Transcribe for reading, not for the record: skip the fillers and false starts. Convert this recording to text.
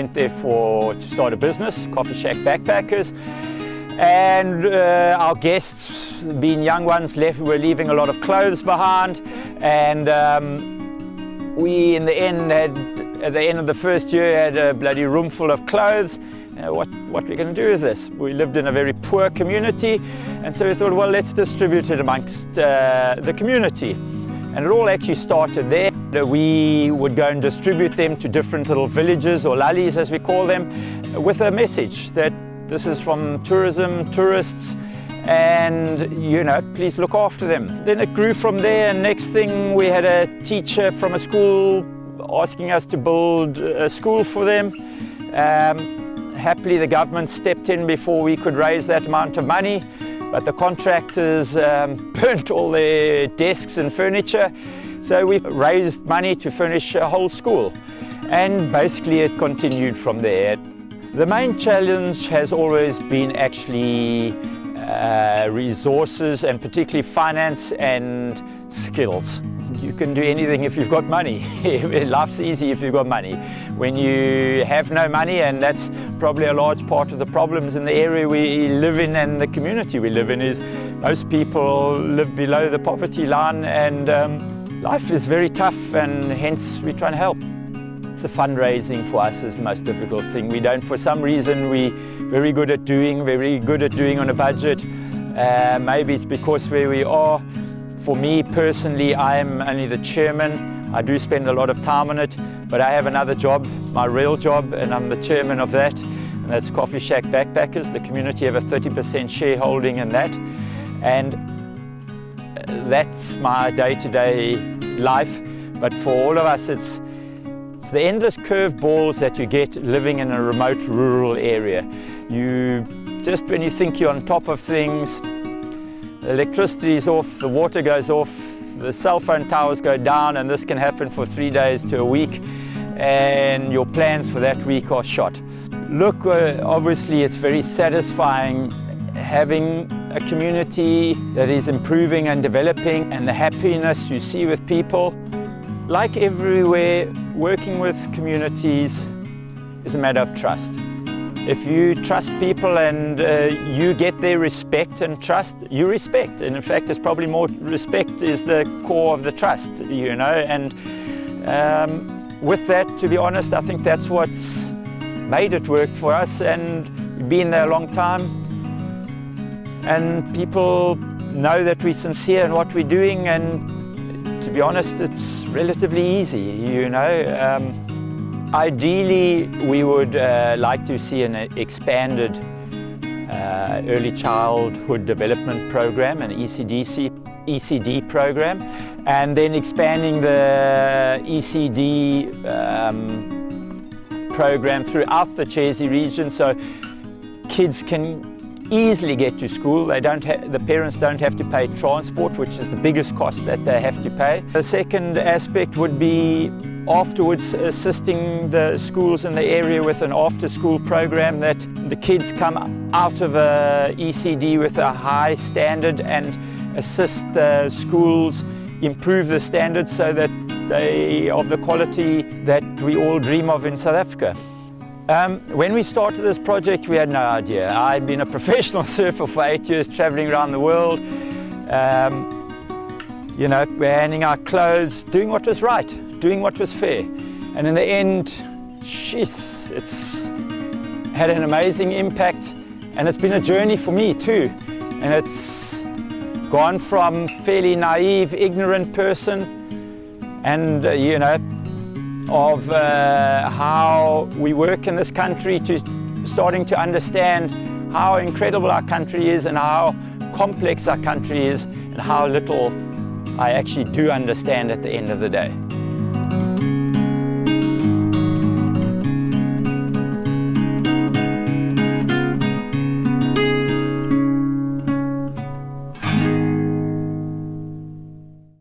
went there to start a business, Coffee Shack Backpackers. And our guests, being young ones, were leaving a lot of clothes behind. And we, in the end, at the end of the first year, had a bloody room full of clothes. What are we going to do with this? We lived in a very poor community, and so we thought, well, let's distribute it amongst the community. And it all actually started there. We would go and distribute them to different little villages, or lullies as we call them, with a message that this is from tourism, tourists, and, you know, please look after them. Then it grew from there, and next thing we had a teacher from a school asking us to build a school for them. Happily, the government stepped in before we could raise that amount of money, but the contractors burnt all their desks and furniture. So we raised money to furnish a whole school, and basically it continued from there. The main challenge has always been actually resources, and particularly finance and skills. You can do anything if you've got money. Life's easy if you've got money. When you have no money, and that's probably a large part of the problems in the area we live in and the community we live in, is most people live below the poverty line, and life is very tough, and hence we try and help. The fundraising for us is the most difficult thing. We don't, for some reason, we're very good at doing on a budget. Maybe it's because where we are. For me personally, I'm only the chairman. I do spend a lot of time on it, but I have another job, my real job, and I'm the chairman of that. And that's Coffee Shack Backpackers. The community have a 30% shareholding in that. And that's my day-to-day life. But for all of us, it's the endless curveballs that you get living in a remote rural area. Just when you think you're on top of things, the electricity is off, the water goes off, the cell phone towers go down, and this can happen for 3 days to a week, and your plans for that week are shot. Look, obviously it's very satisfying having a community that is improving and developing, and the happiness you see with people. Like everywhere, working with communities is a matter of trust. If you trust people and you get their respect and trust, you respect. And in fact, it's probably more respect is the core of the trust, you know. And with that, to be honest, I think that's what's made it work for us. And we've been there a long time. And people know that we're sincere in what we're doing. And to be honest, it's relatively easy, you know. Ideally, we would like to see an expanded early childhood development program, an ECD program, and then expanding the ECD program throughout the Chesi region, so kids can easily get to school. The parents don't have to pay transport, which is the biggest cost that they have to pay. The second aspect would be afterwards assisting the schools in the area with an after-school program, that the kids come out of a ECD with a high standard and assist the schools improve the standards so that they are of the quality that we all dream of in South Africa. When we started this project, we had no idea. I'd been a professional surfer for 8 years, traveling around the world. You know, we're handing out clothes, doing what was right, doing what was fair. And in the end, jeez, it's had an amazing impact, and it's been a journey for me too. And it's gone from fairly naive, ignorant person, and you know, of how we work in this country, to starting to understand how incredible our country is and how complex our country is, and how little I actually do understand at the end of the day.